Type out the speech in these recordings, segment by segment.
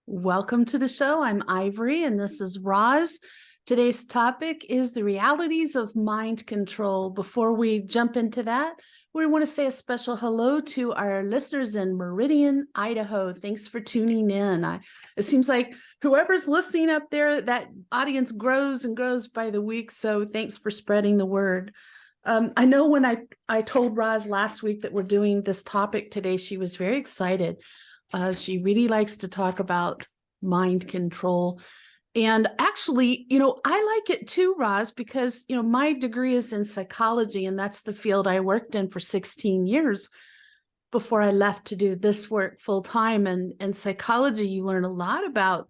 Welcome to the show. I'm Ivory and this is Roz. Today's topic is the realities of mind control. Before we jump into that, we want to say a special hello to our listeners in Meridian, Idaho. Thanks for tuning in. It seems like whoever's listening up there, that audience grows and grows by the week. So thanks for spreading the word. I know when I told Roz last week that we're doing this topic today, she was very excited. She really likes to talk about mind control. And actually, I like it too, Roz, because, my degree is in psychology, and that's the field I worked in for 16 years before I left to do this work full time. And in psychology, you learn a lot about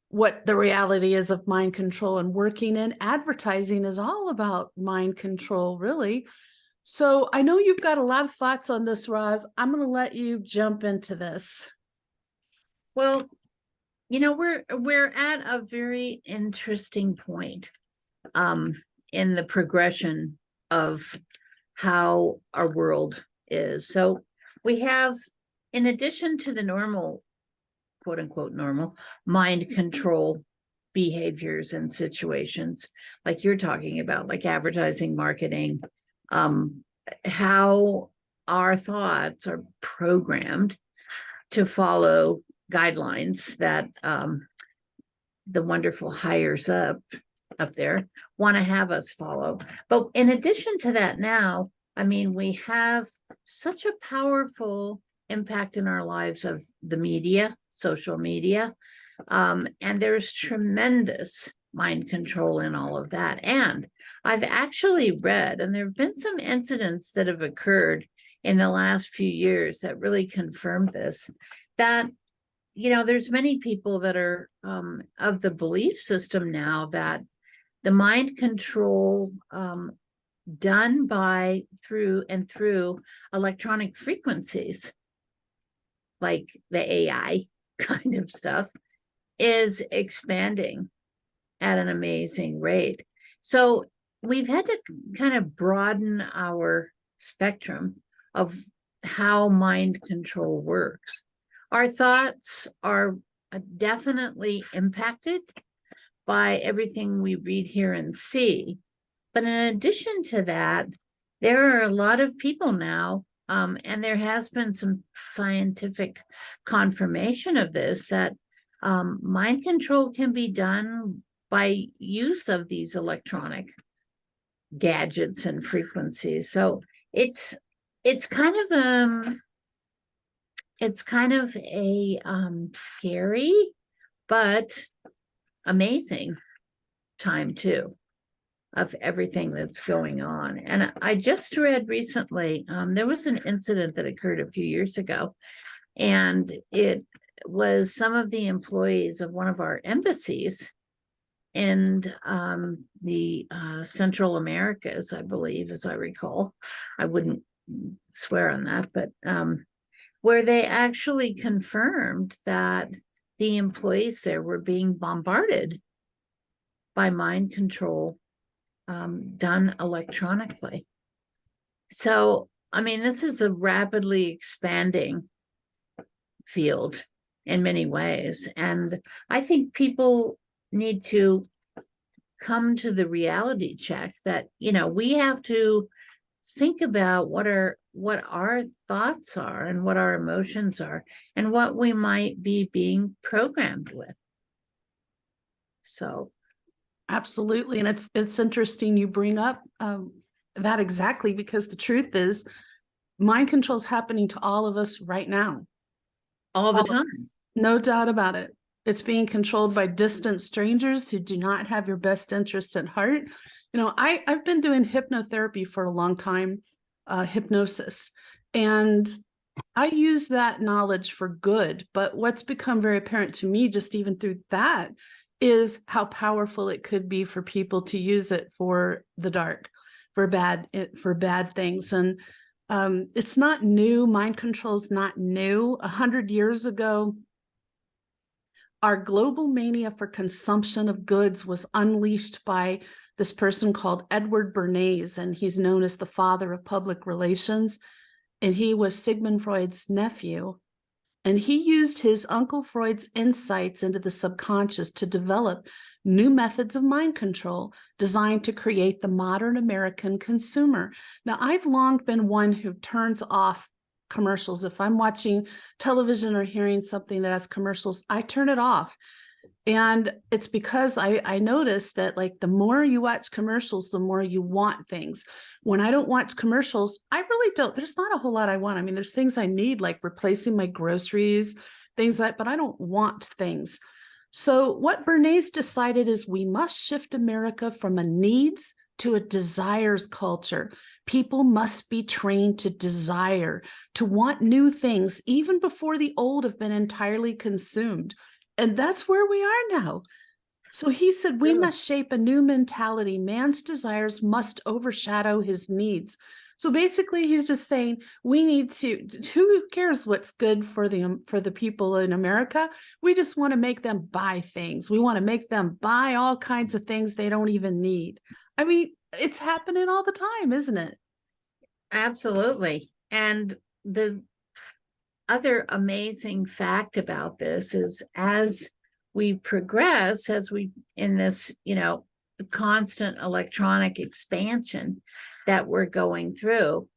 what the reality is of mind control, and working in advertising is all about mind control, really. So I know you've got a lot of thoughts on this, Roz. I'm going to let you jump into this. Well, we're at a very interesting point in the progression of how our world is. So we have, in addition to the normal, quote unquote, normal mind control behaviors and situations like you're talking about, like advertising, marketing, how our thoughts are programmed to follow guidelines that the wonderful hires up there want to have us follow. But in addition to that, now, we have such a powerful impact in our lives of the media, social media, and there's tremendous mind control in all of that. And I've actually read, and there have been some incidents that have occurred in the last few years that really confirm this, that there's many people that are of the belief system now that the mind control done through electronic frequencies, like the AI kind of stuff, is expanding at an amazing rate. So we've had to kind of broaden our spectrum of how mind control works. Our thoughts are definitely impacted by everything we read, hear, and see. But in addition to that, there are a lot of people now, and there has been some scientific confirmation of this, that mind control can be done by use of these electronic gadgets and frequencies. So it's kind of a scary but amazing time too, of everything that's going on. And I just read recently, there was an incident that occurred a few years ago, and it was some of the employees of one of our embassies in the Central Americas, I believe, as I recall. I wouldn't swear on that, but where they actually confirmed that the employees there were being bombarded by mind control done electronically. So, this is a rapidly expanding field in many ways. And I think people need to come to the reality check that, we have to think about what our thoughts are and what our emotions are and what we might be being programmed with. So absolutely. And it's interesting you bring up that exactly, because the truth is mind control is happening to all of us right now. All the time. No doubt about it. It's being controlled by distant strangers who do not have your best interest at heart. I've been doing hypnotherapy for a long time, hypnosis, and I use that knowledge for good. But what's become very apparent to me, just even through that, is how powerful it could be for people to use it for the dark, for bad things. And it's not new. Mind control is not new. 100 years ago, our global mania for consumption of goods was unleashed by this person called Edward Bernays, and he's known as the father of public relations. And he was Sigmund Freud's nephew. And he used his Uncle Freud's insights into the subconscious to develop new methods of mind control designed to create the modern American consumer. Now, I've long been one who turns off commercials. If I'm watching television or hearing something that has commercials, I turn it off. And it's because I noticed that, like, the more you watch commercials, the more you want things. When I don't watch commercials, I really don't. There's not a whole lot I want. I mean, there's things I need, like replacing my groceries, things like, but I don't want things. So what Bernays decided is we must shift America from a needs to a desires culture. People must be trained to desire, to want new things, even before the old have been entirely consumed. And that's where we are now. So he said, we must shape a new mentality. Man's desires must overshadow his needs. So basically, he's just saying we need to, who cares what's good for the people in America? We just want to make them buy things. We want to make them buy all kinds of things they don't even need. I mean, it's happening all the time, isn't it? Absolutely. And the other amazing fact about this is, as we progress, as we in this, constant electronic expansion that we're going through,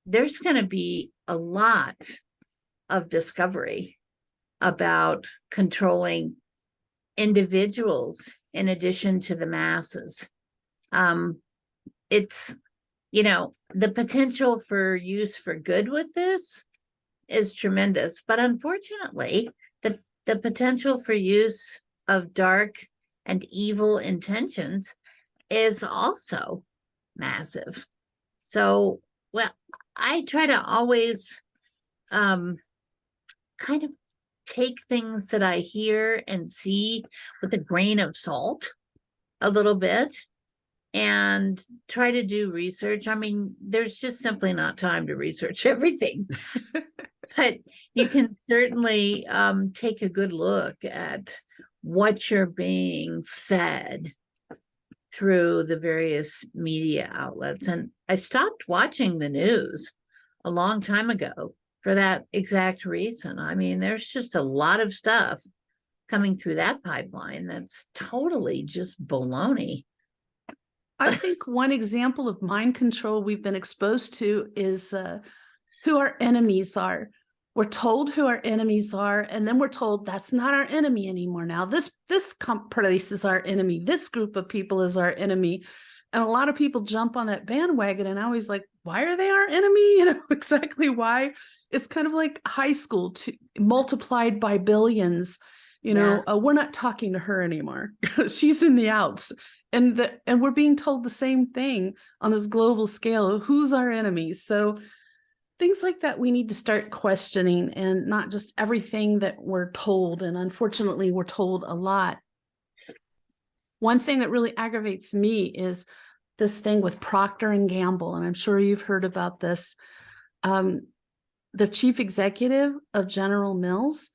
there's going to be a lot of discovery about controlling individuals in addition to the masses. It's, the potential for use for good with this is tremendous, but unfortunately, the potential for use of dark and evil intentions is also massive. So, well, I try to always kind of take things that I hear and see with a grain of salt a little bit and try to do research. I mean, there's just simply not time to research everything. But you can certainly take a good look at what you're being fed through the various media outlets. And I stopped watching the news a long time ago for that exact reason. I mean, there's just a lot of stuff coming through that pipeline that's totally just baloney. I think one example of mind control we've been exposed to is who our enemies are. We're told who our enemies are, and then we're told that's not our enemy anymore. Now, this place is our enemy. This group of people is our enemy. And a lot of people jump on that bandwagon, and I always like, why are they our enemy? Exactly why. It's kind of like high school multiplied by billions. We're not talking to her anymore. She's in the outs. And we're being told the same thing on this global scale. Who's our enemy? So things like that we need to start questioning, and not just everything that we're told. And unfortunately, we're told a lot. One thing that really aggravates me is this thing with Procter and Gamble, and I'm sure you've heard about this. The chief executive of General Mills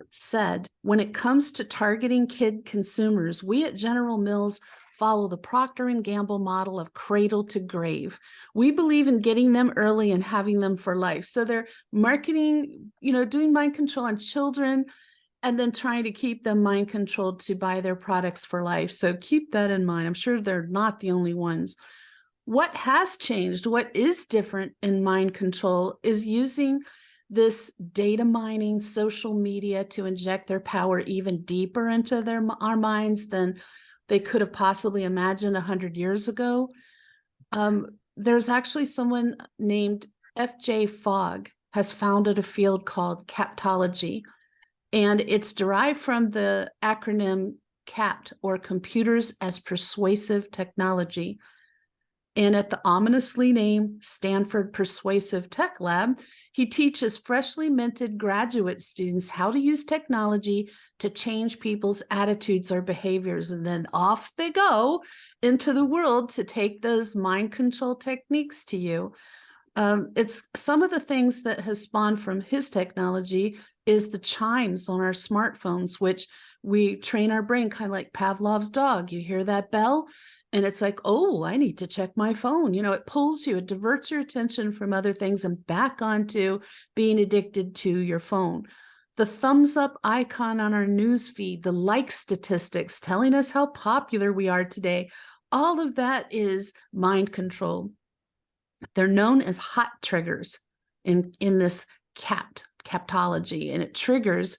said, when it comes to targeting kid consumers, we at General Mills follow the Procter and Gamble model of cradle to grave. We believe in getting them early and having them for life. So they're marketing, doing mind control on children, and then trying to keep them mind controlled to buy their products for life. So keep that in mind. I'm sure they're not the only ones. What has changed, what is different in mind control, is using this data mining, social media to inject their power even deeper into our minds than they could have possibly imagined 100 years ago. There's actually someone named F.J. Fogg has founded a field called captology, and it's derived from the acronym CAPT, or Computers as Persuasive Technology. And at the ominously named Stanford Persuasive Tech Lab, he teaches freshly minted graduate students how to use technology to change people's attitudes or behaviors. And then off they go into the world to take those mind control techniques to you. It's some of the things that has spawned from his technology is the chimes on our smartphones, which we train our brain kind of like Pavlov's dog. You hear that bell? And it's like, oh, I need to check my phone. It pulls you, it diverts your attention from other things and back onto being addicted to your phone. the thumbs up icon on our news feed, the like statistics telling us how popular we are today. All of that is mind control. They're known as hot triggers in this captology, and it triggers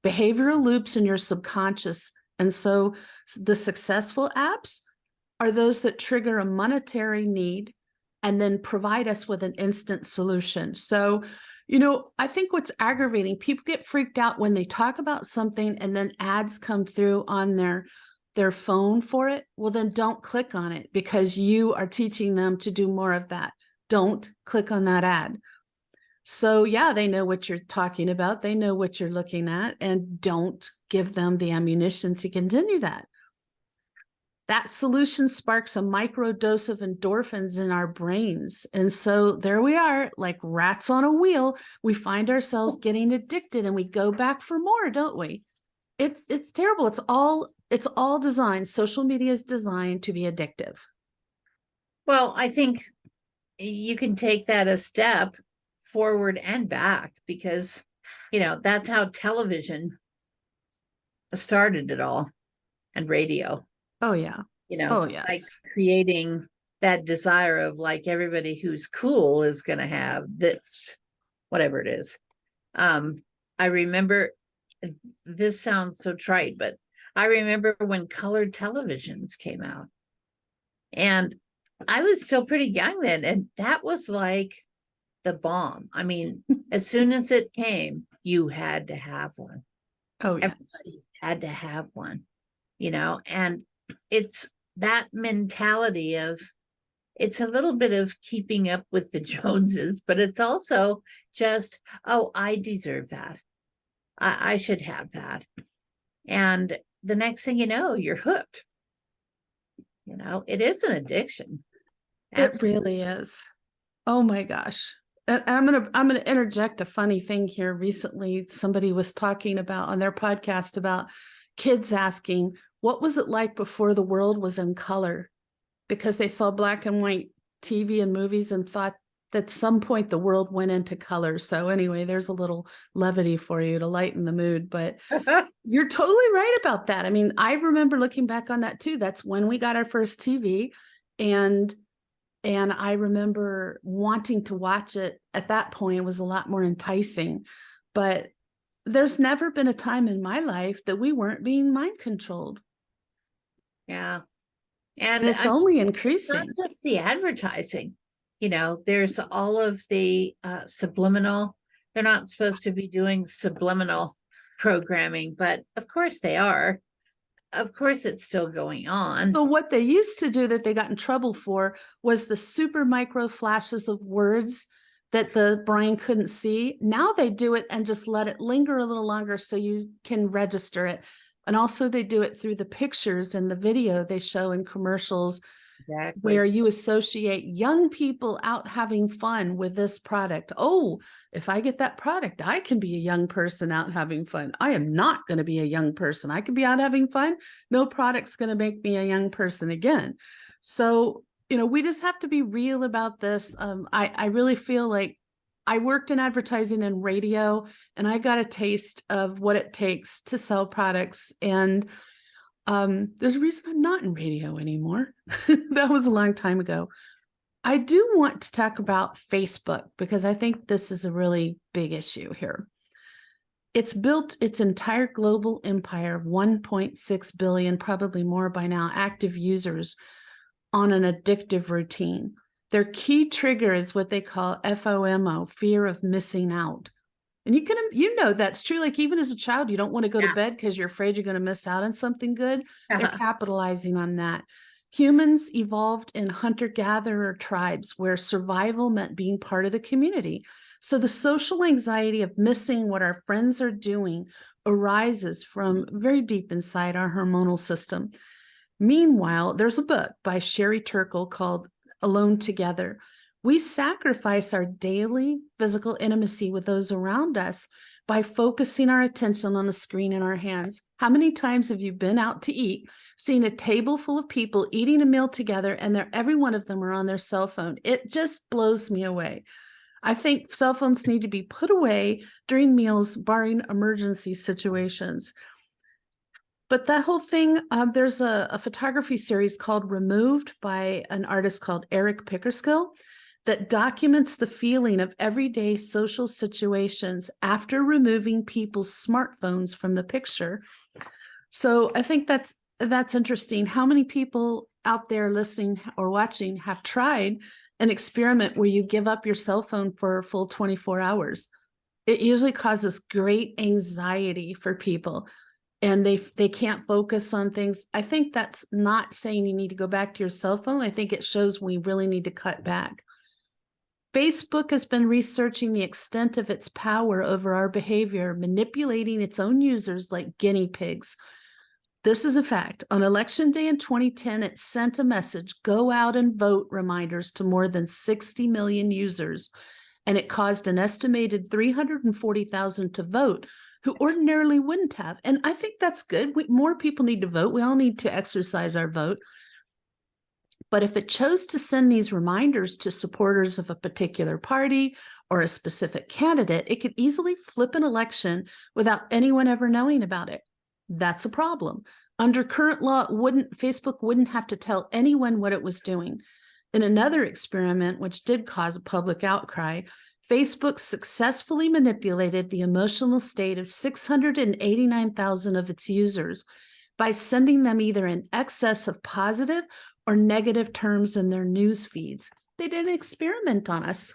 behavioral loops in your subconscious. And so the successful apps are those that trigger a monetary need and then provide us with an instant solution. So, I think what's aggravating, people get freaked out when they talk about something and then ads come through on their phone for it. Well, then don't click on it, because you are teaching them to do more of that. Don't click on that ad. So yeah, they know what you're talking about. They know what you're looking at, and don't give them the ammunition to continue that. That solution sparks a micro dose of endorphins in our brains. And so there we are, like rats on a wheel. We find ourselves getting addicted and we go back for more, don't we? It's terrible. It's all designed. Social media is designed to be addictive. Well, I think you can take that a step forward and back, because that's how television started it all, and radio. Oh yeah. Oh yes. Like creating that desire of, like, everybody who's cool is going to have this, whatever it is. I remember, this sounds so trite, but I remember when colored televisions came out, and I was still pretty young then, and that was like the bomb. I mean, as soon as it came, you had to have one. Oh yes. Everybody had to have one, and it's that mentality of, it's a little bit of keeping up with the Joneses, but it's also just, oh, I deserve that. I should have that. And the next thing you know, you're hooked. It is an addiction. Absolutely. It really is. Oh my gosh. And I'm gonna interject a funny thing here. Recently, somebody was talking about on their podcast about kids asking, what was it like before the world was in color? Because they saw black and white TV and movies and thought that at some point the world went into color. So anyway, there's a little levity for you to lighten the mood, but you're totally right about that. I mean, I remember looking back on that too. That's when we got our first TV, and I remember wanting to watch it at that point. It was a lot more enticing, but there's never been a time in my life that we weren't being mind controlled. Yeah. And it's only increasing. It's not just the advertising, there's all of the subliminal. They're not supposed to be doing subliminal programming, but of course they are. Of course it's still going on. So what they used to do that they got in trouble for was the super micro flashes of words that the brain couldn't see. Now they do it and just let it linger a little longer so you can register it. And also they do it through the pictures and the video they show in commercials. Exactly. Where you associate young people out having fun with this product. Oh, if I get that product, I can be a young person out having fun. I am not going to be a young person. I can be out having fun. No product's going to make me a young person again. So, we just have to be real about this. I really feel like I worked in advertising and radio, and I got a taste of what it takes to sell products. And there's a reason I'm not in radio anymore. That was a long time ago. I do want to talk about Facebook, because I think this is a really big issue here. It's built its entire global empire of 1.6 billion, probably more by now, active users on an addictive routine. Their key trigger is what they call FOMO, fear of missing out. And that's true. Like, even as a child, you don't want to go to bed because you're afraid you're going to miss out on something good. They're capitalizing on that. Humans evolved in hunter-gatherer tribes where survival meant being part of the community. So the social anxiety of missing what our friends are doing arises from very deep inside our hormonal system. Meanwhile, there's a book by Sherry Turkle called Alone Together. We sacrifice our daily physical intimacy with those around us by focusing our attention on the screen in our hands. How many times have you been out to eat, seen a table full of people eating a meal together, and every one of them are on their cell phone? It just blows me away. I think cell phones need to be put away during meals, barring emergency situations. But that whole thing, there's a photography series called Removed by an artist called Eric Pickerskill that documents the feeling of everyday social situations after removing people's smartphones from the picture. So I think that's interesting. How many people out there listening or watching have tried an experiment where you give up your cell phone for a full 24 hours? It usually causes great anxiety for people, and they can't focus on things. I think that's not saying you need to go back to your cell phone. I think it shows we really need to cut back. Facebook has been researching the extent of its power over our behavior, manipulating its own users like guinea pigs. This is a fact. On election day in 2010, it sent a message, go out and vote reminders to more than 60 million users, and it caused an estimated 340,000 to vote who ordinarily wouldn't have. And I think that's good. More people need to vote. We all need to exercise our vote. But if it chose to send these reminders to supporters of a particular party or a specific candidate, it could easily flip an election without anyone ever knowing about it. That's a problem. Under current law, Facebook wouldn't have to tell anyone what it was doing. In another experiment, which did cause a public outcry, Facebook successfully manipulated the emotional state of 689,000 of its users by sending them either in excess of positive or negative terms in their news feeds. They did an experiment on us.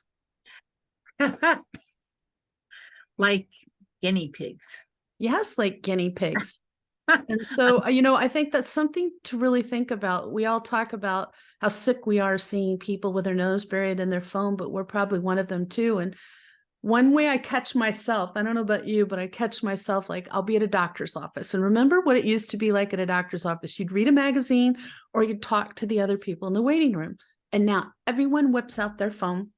Like guinea pigs. Yes, like guinea pigs. And so, I think that's something to really think about. We all talk about how sick we are seeing people with their nose buried in their phone, but we're probably one of them too. And one way I catch myself, I don't know about you, but I catch myself, like I'll be at a doctor's office. And remember what it used to be like at a doctor's office? You'd read a magazine or you'd talk to the other people in the waiting room. And now everyone whips out their phone.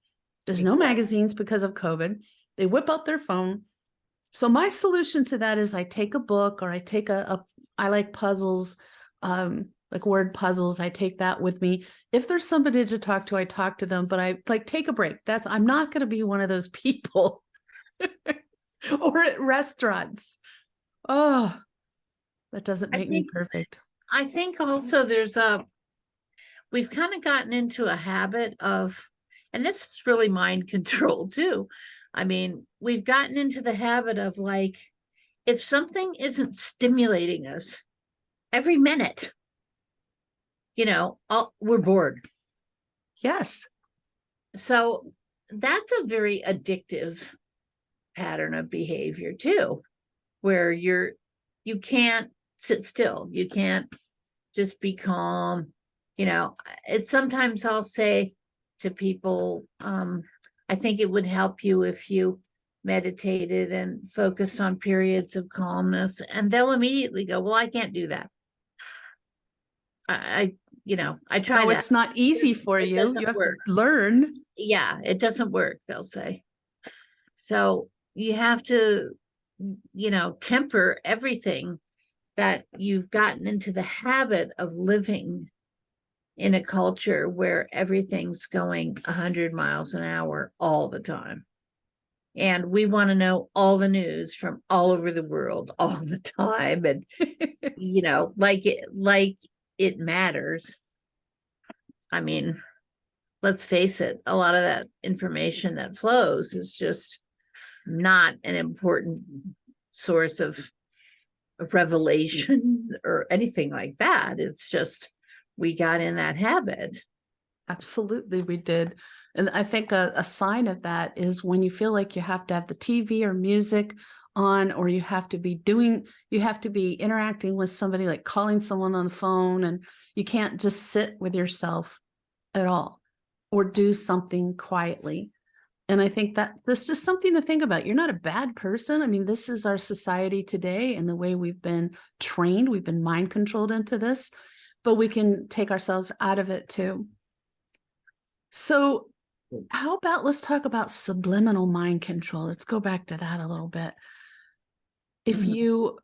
There's no magazines because of COVID. They whip out their phone. So my solution to that is I take a book, or I take I like puzzles, like word puzzles. I take that with me. If there's somebody to talk to, I talk to them, but I like take a break. I'm not going to be one of those people. Or at restaurants. Oh, that doesn't make me perfect. I think also we've kind of gotten into a habit of, and this is really mind control too. I mean, we've gotten into the habit of, like, if something isn't stimulating us every minute, we're bored. Yes. So that's a very addictive pattern of behavior too, where you can't sit still. You can't just be calm. It's sometimes I'll say to people, I think it would help you if you meditated and focused on periods of calmness, and they'll immediately go, well, I can't do that. I try. No, it's not easy for you. You have to learn. Yeah, it doesn't work, they'll say. So you have to, temper everything that you've gotten into the habit of living in a culture where everything's going 100 miles an hour all the time. And we want to know all the news from all over the world all the time. And, like it matters. I mean, let's face it, a lot of that information that flows is just not an important source of revelation or anything like that. It's just, we got in that habit. Absolutely, we did. And I think a sign of that is when you feel like you have to have the TV or music on, or you have to be interacting with somebody, like calling someone on the phone, and you can't just sit with yourself at all or do something quietly. And I think that that's just something to think about. You're not a bad person. I mean, this is our society today and the way we've been trained. We've been mind controlled into this, but we can take ourselves out of it too. So how about, let's talk about subliminal mind control. Let's go back to that a little bit. If you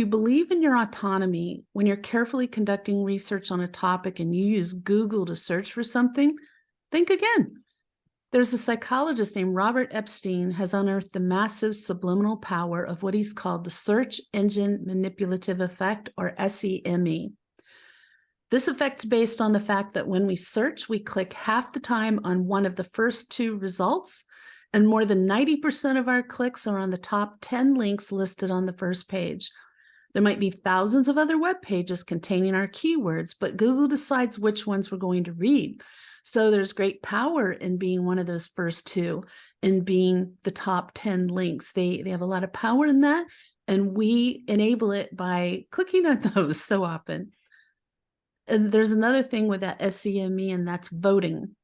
believe in your autonomy, when you're carefully conducting research on a topic and you use Google to search for something, think again. There's a psychologist named Robert Epstein has unearthed the massive subliminal power of what he's called the search engine manipulative effect, or SEME. This effect's based on the fact that when we search, we click half the time on one of the first two results, and more than 90% of our clicks are on the top 10 links listed on the first page. There might be thousands of other web pages containing our keywords, but Google decides which ones we're going to read. So there's great power in being one of those first two, in being the top 10 links. They have a lot of power in that, and we enable it by clicking on those so often. And there's another thing with that SEME, and that's voting.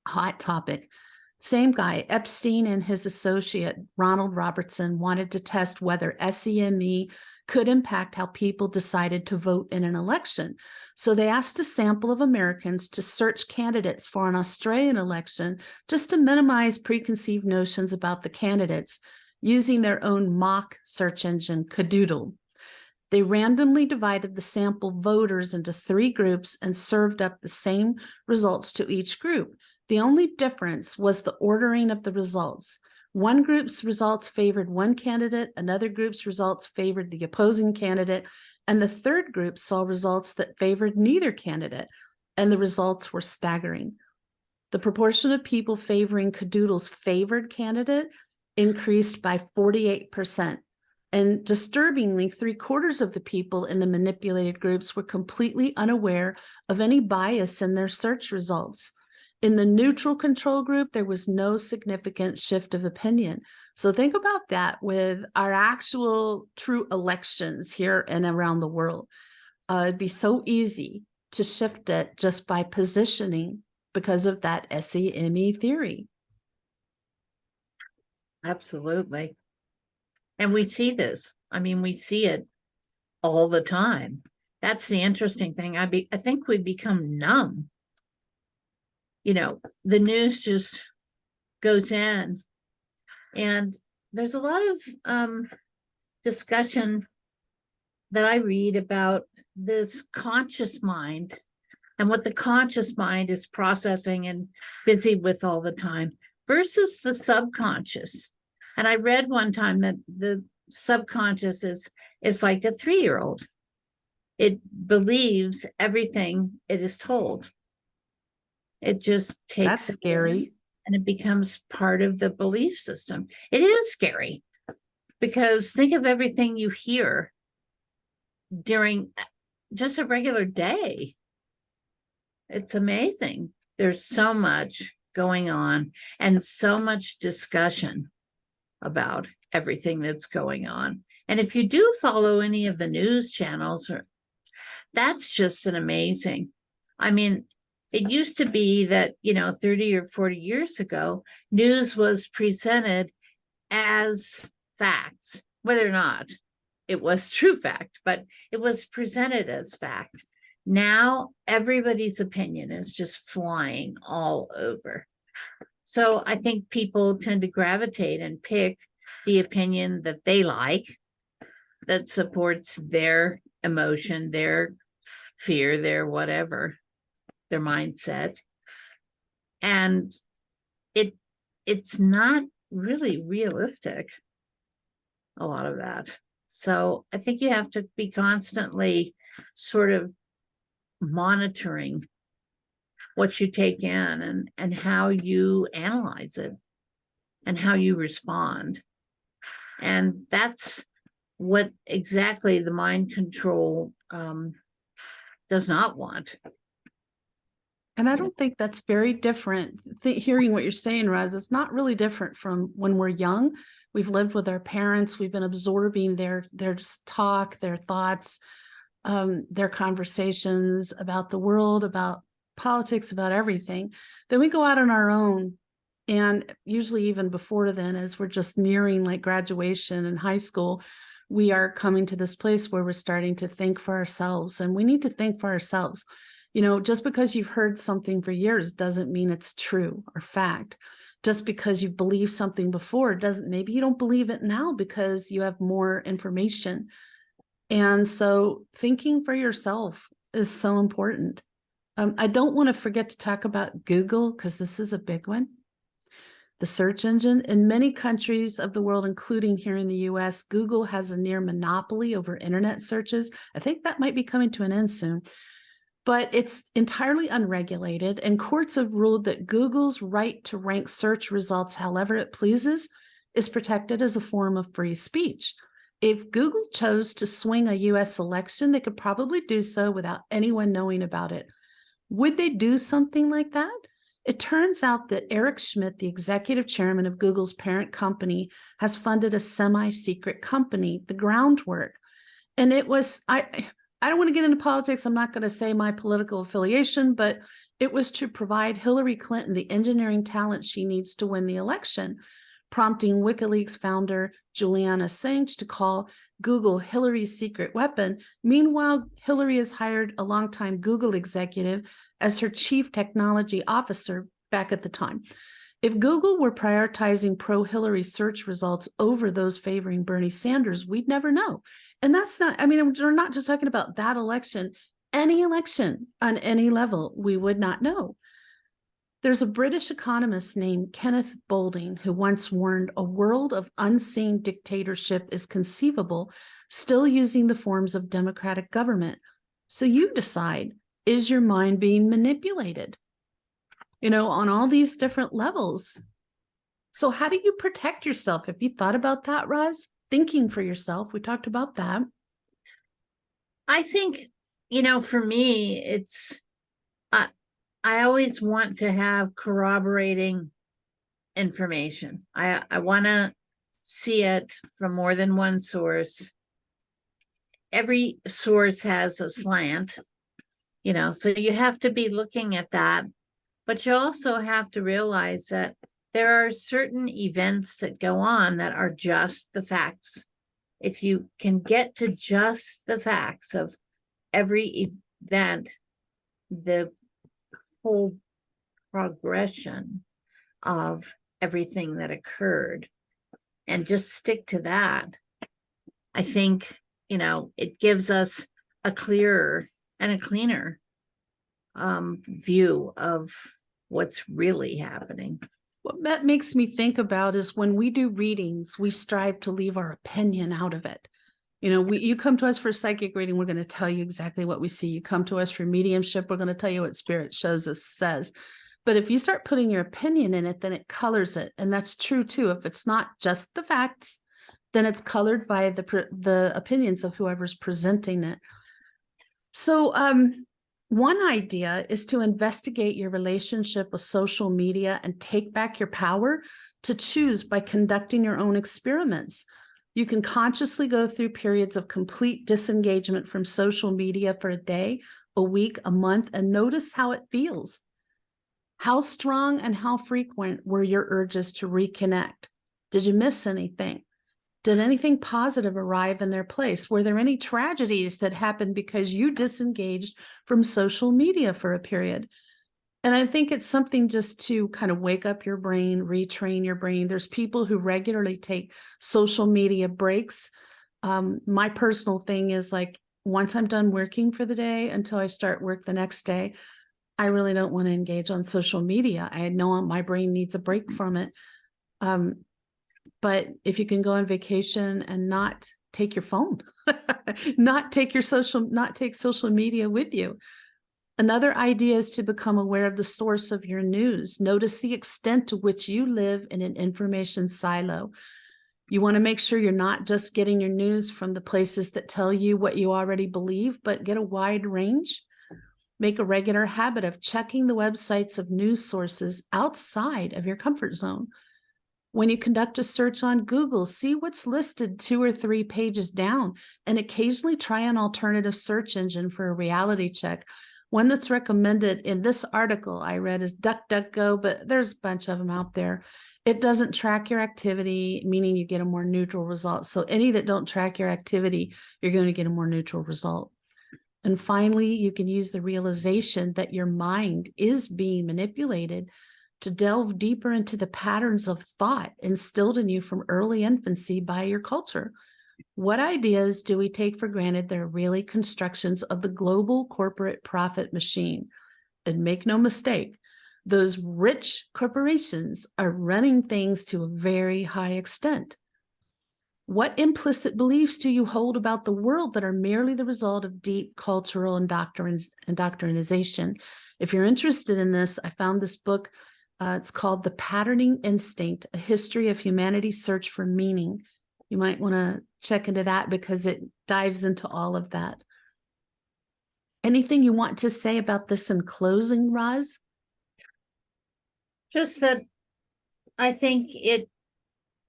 Hot topic. Same guy, Epstein, and his associate, Ronald Robertson, wanted to test whether SEME could impact how people decided to vote in an election. So they asked a sample of Americans to search candidates for an Australian election just to minimize preconceived notions about the candidates, using their own mock search engine, Cadoodle. They randomly divided the sample voters into 3 groups and served up the same results to each group. The only difference was the ordering of the results. One group's results favored one candidate, another group's results favored the opposing candidate, and the third group saw results that favored neither candidate, and the results were staggering. The proportion of people favoring Cadoodle's favored candidate increased by 48%. And disturbingly, 3/4 of the people in the manipulated groups were completely unaware of any bias in their search results. In the neutral control group, there was no significant shift of opinion. So think about that with our actual true elections here and around the world. It'd be so easy to shift it just by positioning because of that SEME theory. Absolutely. And we see this. I mean, we see it all the time. That's the interesting thing. I think we become numb. You know, the news just goes in, and there's a lot of discussion that I read about this conscious mind and what the conscious mind is processing and busy with all the time versus the subconscious. And I read one time that the subconscious is like a 3-year-old. It believes everything it is told. It just takes That's scary. and it becomes part of the belief system. It is scary because think of everything you hear during just a regular day. It's amazing. There's so much going on and so much discussion about everything that's going on. And if you do follow any of the news channels, that's just an amazing. I mean, it used to be that, 30 or 40 years ago, news was presented as facts, whether or not it was true fact, but it was presented as fact. Now, everybody's opinion is just flying all over. So I think people tend to gravitate and pick the opinion that they like, that supports their emotion, their fear, their whatever, their mindset. And it's not really realistic, a lot of that. So I think you have to be constantly sort of monitoring what you take in and how you analyze it and how you respond. And that's what exactly the mind control does not want. And I don't think that's very different. Hearing what you're saying, Roz, it's not really different from when we're young. We've lived with our parents. We've been absorbing their talk, their thoughts, their conversations about the world, about politics, about everything. Then we go out on our own. And usually even before then, as we're just nearing like graduation in high school, we are coming to this place where we're starting to think for ourselves. And we need to think for ourselves. Just because you've heard something for years doesn't mean it's true or fact. Just because you've believed something before maybe you don't believe it now because you have more information. And so thinking for yourself is so important. I don't want to forget to talk about Google because this is a big one. the search engine. In many countries of the world, including here in the US, Google has a near monopoly over internet searches. I think that might be coming to an end soon. But it's entirely unregulated, and courts have ruled that Google's right to rank search results however it pleases is protected as a form of free speech. If Google chose to swing a US election, they could probably do so without anyone knowing about it. Would they do something like that? It turns out that Eric Schmidt, the executive chairman of Google's parent company, has funded a semi-secret company, The Groundwork. And it was, I don't want to get into politics. I'm not going to say my political affiliation, but it was to provide Hillary Clinton the engineering talent she needs to win the election, prompting WikiLeaks founder Julian Assange to call Google Hillary's secret weapon. Meanwhile, Hillary has hired a longtime Google executive as her chief technology officer back at the time. If Google were prioritizing pro-Hillary search results over those favoring Bernie Sanders, we'd never know. And that's not, I mean, we're not just talking about that election, any election on any level, we would not know. There's a British economist named Kenneth Boulding who once warned a world of unseen dictatorship is conceivable, still using the forms of democratic government. So you decide, is your mind being manipulated? You know, on all these different levels. So how do you protect yourself? Have you thought about that, Roz? Thinking for yourself. We talked about that. I think, for me, it's, I always want to have corroborating information. I want to see it from more than one source. Every source has a slant, so you have to be looking at that. But you also have to realize that there are certain events that go on that are just the facts. If you can get to just the facts of every event, the whole progression of everything that occurred, and just stick to that, I think, it gives us a clearer and a cleaner view of what's really happening. What that makes me think about is when we do readings, we strive to leave our opinion out of it. You come to us for a psychic reading, we're going to tell you exactly what we see. You come to us for mediumship, we're going to tell you what spirit shows us, says. But if you start putting your opinion in it, then it colors it. And that's true too. If it's not just the facts, then it's colored by the opinions of whoever's presenting it. So, one idea is to investigate your relationship with social media and take back your power to choose by conducting your own experiments. You can consciously go through periods of complete disengagement from social media for a day, a week, a month, and notice how it feels. How strong and how frequent were your urges to reconnect? Did you miss anything? Did anything positive arrive in their place? Were there any tragedies that happened because you disengaged from social media for a period? And I think it's something just to kind of wake up your brain, retrain your brain. There's people who regularly take social media breaks. My personal thing is like, once I'm done working for the day until I start work the next day, I really don't want to engage on social media. I know my brain needs a break from it. But if you can go on vacation and not take your phone, not take social media with you. Another idea is to become aware of the source of your news. Notice the extent to which you live in an information silo. You want to make sure you're not just getting your news from the places that tell you what you already believe, but get a wide range. Make a regular habit of checking the websites of news sources outside of your comfort zone. When you conduct a search on Google, see what's listed 2 or 3 pages down, and occasionally try an alternative search engine for a reality check. One that's recommended in this article I read is DuckDuckGo, but there's a bunch of them out there. It doesn't track your activity, meaning you get a more neutral result. So any that don't track your activity, you're going to get a more neutral result. And finally, you can use the realization that your mind is being manipulated to delve deeper into the patterns of thought instilled in you from early infancy by your culture. What ideas do we take for granted that are really constructions of the global corporate profit machine? And make no mistake, Those rich corporations are running things to a very high extent. What implicit beliefs do you hold about the world that are merely the result of deep cultural indoctrination? If you're interested in this, I found this book. It's called The Patterning Instinct, A History of Humanity's Search for Meaning. You might want to check into that because it dives into all of that. Anything you want to say about this in closing, Roz? Just that I think it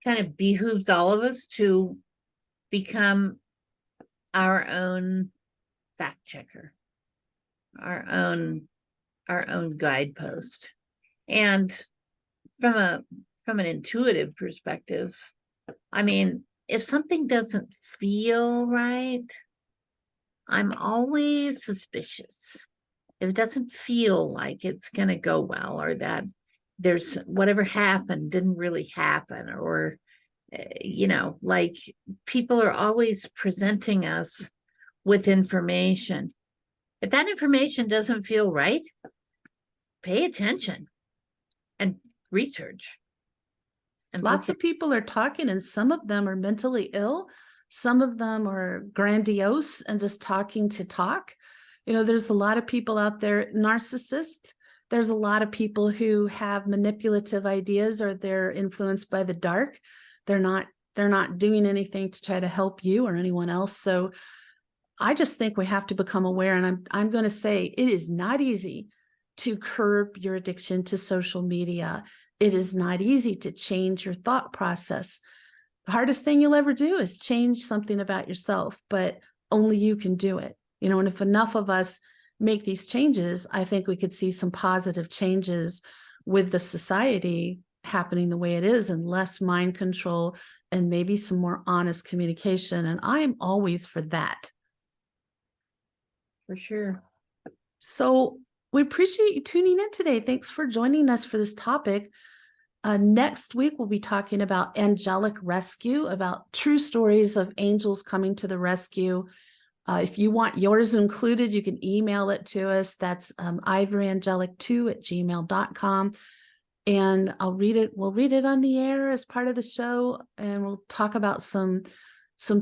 kind of behooves all of us to become our own fact checker, our own guidepost. And from an intuitive perspective, I mean, if something doesn't feel right, I'm always suspicious. If it doesn't feel like it's going to go well, or that there's whatever happened didn't really happen, or like people are always presenting us with information. If that information doesn't feel right, pay attention and research. And lots of people are talking, and some of them are mentally ill. Some of them are grandiose and just talking to talk. There's a lot of people out there, narcissists. There's a lot of people who have manipulative ideas, or they're influenced by the dark. They're not doing anything to try to help you or anyone else. So I just think we have to become aware. And I'm going to say it is not easy to curb your addiction to social media. It is not easy to change your thought process. The hardest thing you'll ever do is change something about yourself, but only you can do it. And if enough of us make these changes, I think we could see some positive changes with the society happening the way it is, and less mind control, and maybe some more honest communication. And I am always for that. For sure. So we appreciate you tuning in today. Thanks for joining us for this topic. Next week, we'll be talking about angelic rescue, about true stories of angels coming to the rescue. If you want yours included, you can email it to us. That's ivoryangelic2@gmail.com. And I'll read it. We'll read it on the air as part of the show, and we'll talk about some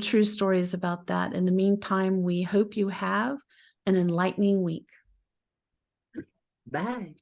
true stories about that. In the meantime, we hope you have an enlightening week. Bye.